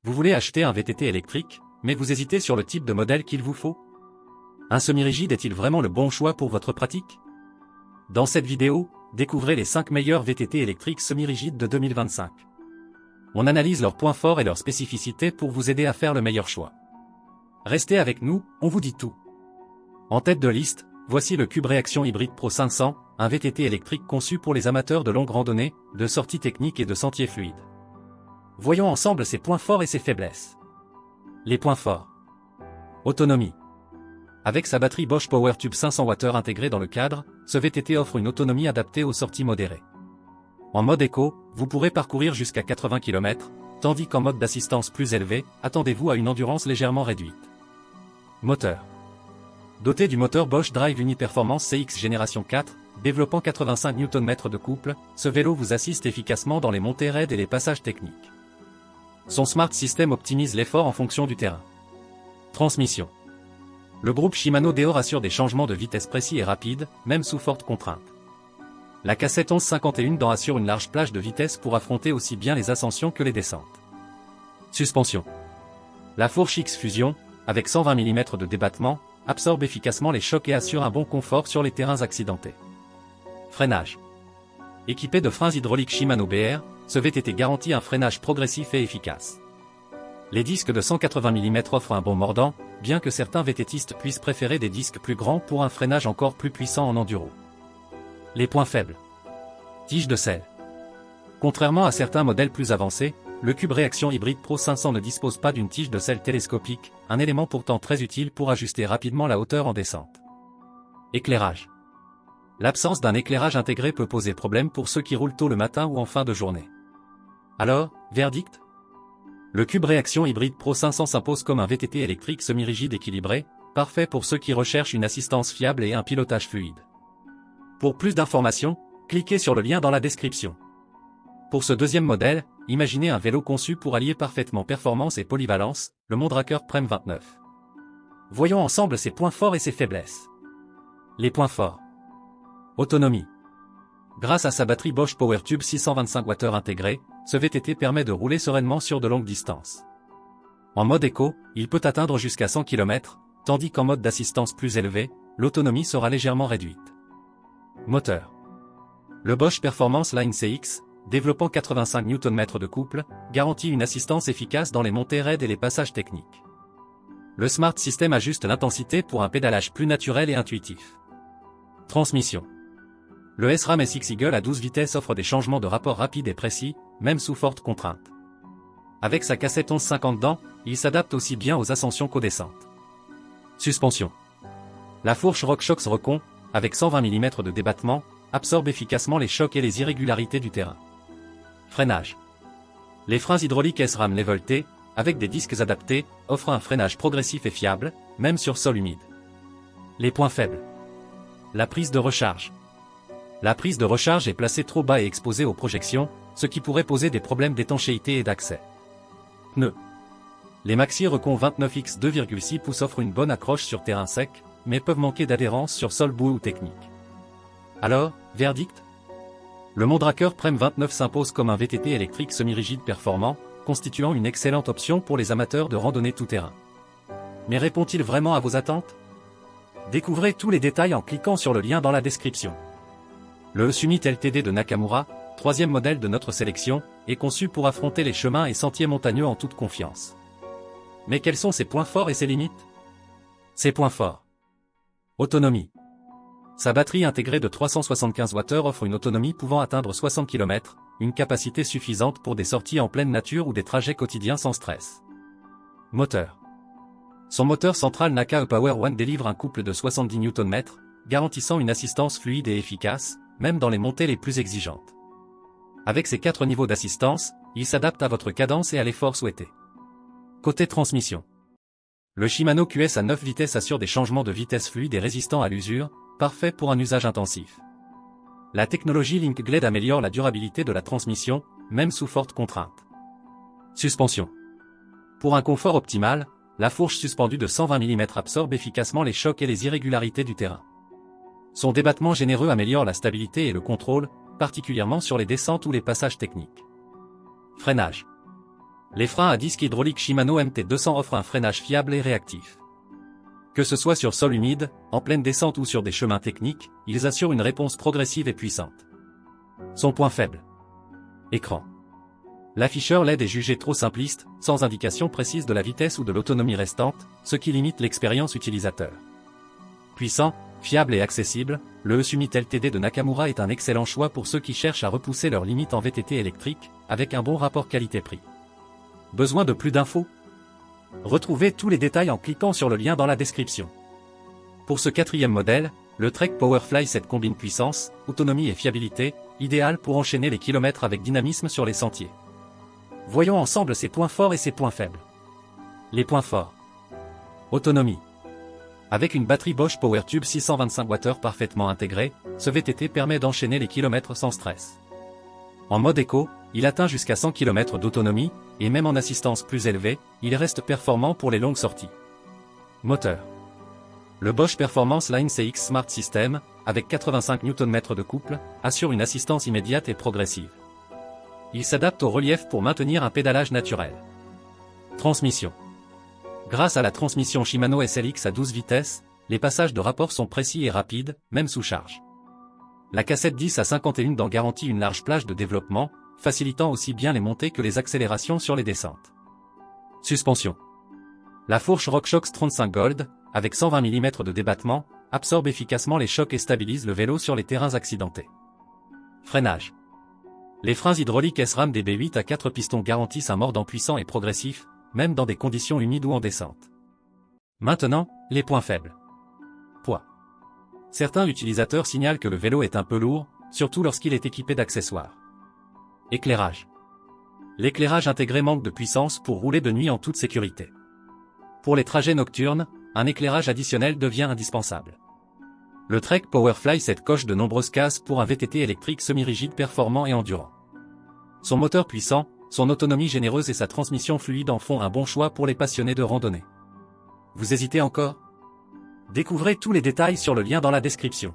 Vous voulez acheter un VTT électrique, mais vous hésitez sur le type de modèle qu'il vous faut? Un semi-rigide est-il vraiment le bon choix pour votre pratique? Dans cette vidéo, découvrez les 5 meilleurs VTT électriques semi-rigides de 2025. On analyse leurs points forts et leurs spécificités pour vous aider à faire le meilleur choix. Restez avec nous, on vous dit tout. En tête de liste, voici le Cube Réaction Hybride Pro 500, un VTT électrique conçu pour les amateurs de longue randonnée, de sorties techniques et de sentiers fluides. Voyons ensemble ses points forts et ses faiblesses. Les points forts. Autonomie. Avec sa batterie Bosch PowerTube 500 Wh intégrée dans le cadre, ce VTT offre une autonomie adaptée aux sorties modérées. En mode éco, vous pourrez parcourir jusqu'à 80 km, tandis qu'en mode d'assistance plus élevé, attendez-vous à une endurance légèrement réduite. Moteur. Doté du moteur Bosch Drive Uniperformance CX Génération 4, développant 85 Nm de couple, ce vélo vous assiste efficacement dans les montées raides et les passages techniques. Son Smart System optimise l'effort en fonction du terrain. Transmission. Le groupe Shimano Deo assure des changements de vitesse précis et rapides, même sous forte contrainte. La cassette 1151 dents assure une large plage de vitesse pour affronter aussi bien les ascensions que les descentes. Suspension. La fourche X-Fusion, avec 120 mm de débattement, absorbe efficacement les chocs et assure un bon confort sur les terrains accidentés. Freinage. Équipé de freins hydrauliques Shimano BR, ce VTT garantit un freinage progressif et efficace. Les disques de 180 mm offrent un bon mordant, bien que certains VTTistes puissent préférer des disques plus grands pour un freinage encore plus puissant en enduro. Les points faibles. Tige de selle. Contrairement à certains modèles plus avancés, le Cube Réaction Hybride Pro 500 ne dispose pas d'une tige de selle télescopique, un élément pourtant très utile pour ajuster rapidement la hauteur en descente. Éclairage. L'absence d'un éclairage intégré peut poser problème pour ceux qui roulent tôt le matin ou en fin de journée. Alors, verdict? Le Cube Réaction Hybride Pro 500 s'impose comme un VTT électrique semi-rigide équilibré, parfait pour ceux qui recherchent une assistance fiable et un pilotage fluide. Pour plus d'informations, cliquez sur le lien dans la description. Pour ce deuxième modèle, imaginez un vélo conçu pour allier parfaitement performance et polyvalence, le Mondraker Prem 29. Voyons ensemble ses points forts et ses faiblesses. Les points forts. Autonomie. Grâce à sa batterie Bosch PowerTube 625 Wh intégrée, ce VTT permet de rouler sereinement sur de longues distances. En mode éco, il peut atteindre jusqu'à 100 km, tandis qu'en mode d'assistance plus élevé, l'autonomie sera légèrement réduite. Moteur. Le Bosch Performance Line CX, développant 85 Nm de couple, garantit une assistance efficace dans les montées raides et les passages techniques. Le Smart System ajuste l'intensité pour un pédalage plus naturel et intuitif. Transmission. Le SRAM SX Eagle à 12 vitesses offre des changements de rapport rapides et précis, même sous forte contrainte. Avec sa cassette 1150 dents, il s'adapte aussi bien aux ascensions qu'aux descentes. Suspension. La fourche RockShox Recon, avec 120 mm de débattement, absorbe efficacement les chocs et les irrégularités du terrain. Freinage. Les freins hydrauliques SRAM Level T, avec des disques adaptés, offrent un freinage progressif et fiable, même sur sol humide. Les points faibles. La prise de recharge. La prise de recharge est placée trop bas et exposée aux projections, ce qui pourrait poser des problèmes d'étanchéité et d'accès. Pneus. Les Maxi Recon 29X 2,6 pouces offrent une bonne accroche sur terrain sec, mais peuvent manquer d'adhérence sur sol boueux ou technique. Alors, verdict? Le Mondraker Prem 29 s'impose comme un VTT électrique semi-rigide performant, constituant une excellente option pour les amateurs de randonnée tout-terrain. Mais répond-il vraiment à vos attentes? Découvrez tous les détails en cliquant sur le lien dans la description. Le Summit LTD de Nakamura, troisième modèle de notre sélection, est conçu pour affronter les chemins et sentiers montagneux en toute confiance. Mais quels sont ses points forts et ses limites? Ses points forts. Autonomie. Sa batterie intégrée de 375 Wh offre une autonomie pouvant atteindre 60 km, une capacité suffisante pour des sorties en pleine nature ou des trajets quotidiens sans stress. Moteur. Son moteur central Naka E-Power One délivre un couple de 70 Nm, garantissant une assistance fluide et efficace, même dans les montées les plus exigeantes. Avec ses 4 niveaux d'assistance, il s'adapte à votre cadence et à l'effort souhaité. Côté transmission. Le Shimano QS à 9 vitesses assure des changements de vitesse fluides et résistants à l'usure, parfait pour un usage intensif. La technologie Link Glide améliore la durabilité de la transmission, même sous forte contrainte. Suspension. Pour un confort optimal, la fourche suspendue de 120 mm absorbe efficacement les chocs et les irrégularités du terrain. Son débattement généreux améliore la stabilité et le contrôle, particulièrement sur les descentes ou les passages techniques. Freinage. Les freins à disque hydraulique Shimano MT200 offrent un freinage fiable et réactif. Que ce soit sur sol humide, en pleine descente ou sur des chemins techniques, ils assurent une réponse progressive et puissante. Son point faible. Écran. L'afficheur LED est jugé trop simpliste, sans indication précise de la vitesse ou de l'autonomie restante, ce qui limite l'expérience utilisateur. Puissant, fiable et accessible, le E-Summit LTD de Nakamura est un excellent choix pour ceux qui cherchent à repousser leurs limites en VTT électrique, avec un bon rapport qualité-prix. Besoin de plus d'infos? Retrouvez tous les détails en cliquant sur le lien dans la description. Pour ce quatrième modèle, le Trek Powerfly 7 combine puissance, autonomie et fiabilité, idéal pour enchaîner les kilomètres avec dynamisme sur les sentiers. Voyons ensemble ses points forts et ses points faibles. Les points forts. Autonomie. Avec une batterie Bosch PowerTube 625 Wh parfaitement intégrée, ce VTT permet d'enchaîner les kilomètres sans stress. En mode éco, il atteint jusqu'à 100 km d'autonomie, et même en assistance plus élevée, il reste performant pour les longues sorties. Moteur. Le Bosch Performance Line CX Smart System, avec 85 Nm de couple, assure une assistance immédiate et progressive. Il s'adapte au relief pour maintenir un pédalage naturel. Transmission. Grâce à la transmission Shimano SLX à 12 vitesses, les passages de rapport sont précis et rapides, même sous charge. La cassette 10 à 51 dans garantit une large plage de développement, facilitant aussi bien les montées que les accélérations sur les descentes. Suspension. La fourche RockShox 35 Gold, avec 120 mm de débattement, absorbe efficacement les chocs et stabilise le vélo sur les terrains accidentés. Freinage. Les freins hydrauliques SRAM DB8 à 4 pistons garantissent un mordant puissant et progressif, même dans des conditions humides ou en descente. Maintenant, les points faibles. Poids. Certains utilisateurs signalent que le vélo est un peu lourd, surtout lorsqu'il est équipé d'accessoires. Éclairage. L'éclairage intégré manque de puissance pour rouler de nuit en toute sécurité. Pour les trajets nocturnes, un éclairage additionnel devient indispensable. Le Trek Powerfly 7 coche de nombreuses cases pour un VTT électrique semi-rigide performant et endurant. Son moteur puissant, son autonomie généreuse et sa transmission fluide en font un bon choix pour les passionnés de randonnée. Vous hésitez encore? Découvrez tous les détails sur le lien dans la description.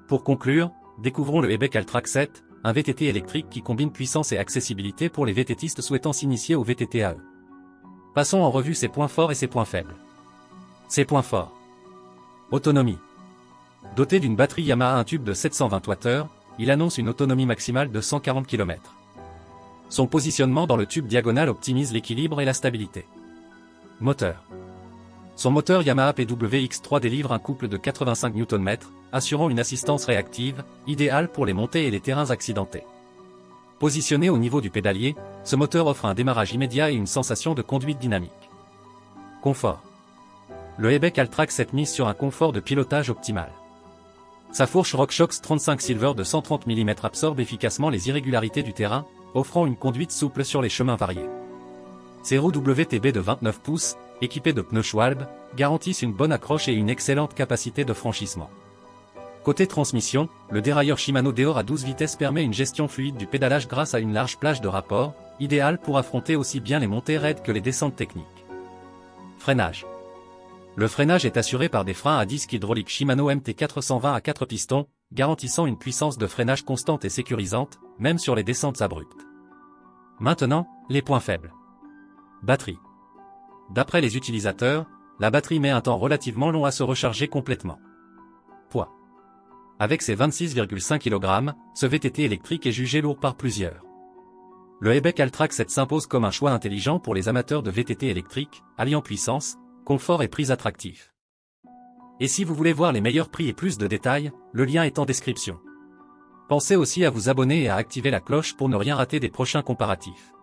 Pour conclure, découvrons le Ebec Altrac 7, un VTT électrique qui combine puissance et accessibilité pour les VTTistes souhaitant s'initier au VTT AE. Passons en revue ses points forts et ses points faibles. Ses points forts. Autonomie. Doté d'une batterie Yamaha un tube de 720 Wh, il annonce une autonomie maximale de 140 km. Son positionnement dans le tube diagonal optimise l'équilibre et la stabilité. Moteur. Son moteur Yamaha PWX3 délivre un couple de 85 Nm, assurant une assistance réactive, idéale pour les montées et les terrains accidentés. Positionné au niveau du pédalier, ce moteur offre un démarrage immédiat et une sensation de conduite dynamique. Confort. Le Ebec Altrac 7 mise sur un confort de pilotage optimal. Sa fourche RockShox 35 Silver de 130 mm absorbe efficacement les irrégularités du terrain, offrant une conduite souple sur les chemins variés. Ses roues WTB de 29 pouces, équipées de pneus Schwalbe, garantissent une bonne accroche et une excellente capacité de franchissement. Côté transmission, le dérailleur Shimano Deore à 12 vitesses permet une gestion fluide du pédalage grâce à une large plage de rapport, idéale pour affronter aussi bien les montées raides que les descentes techniques. Freinage. Le freinage est assuré par des freins à disque hydraulique Shimano MT420 à 4 pistons, garantissant une puissance de freinage constante et sécurisante, même sur les descentes abruptes. Maintenant, les points faibles. Batterie. D'après les utilisateurs, la batterie met un temps relativement long à se recharger complètement. Poids. Avec ses 26,5 kg, ce VTT électrique est jugé lourd par plusieurs. Le Ebec Altrac 7 s'impose comme un choix intelligent pour les amateurs de VTT électrique, alliant puissance, confort et prix attractif. Et si vous voulez voir les meilleurs prix et plus de détails, le lien est en description. Pensez aussi à vous abonner et à activer la cloche pour ne rien rater des prochains comparatifs.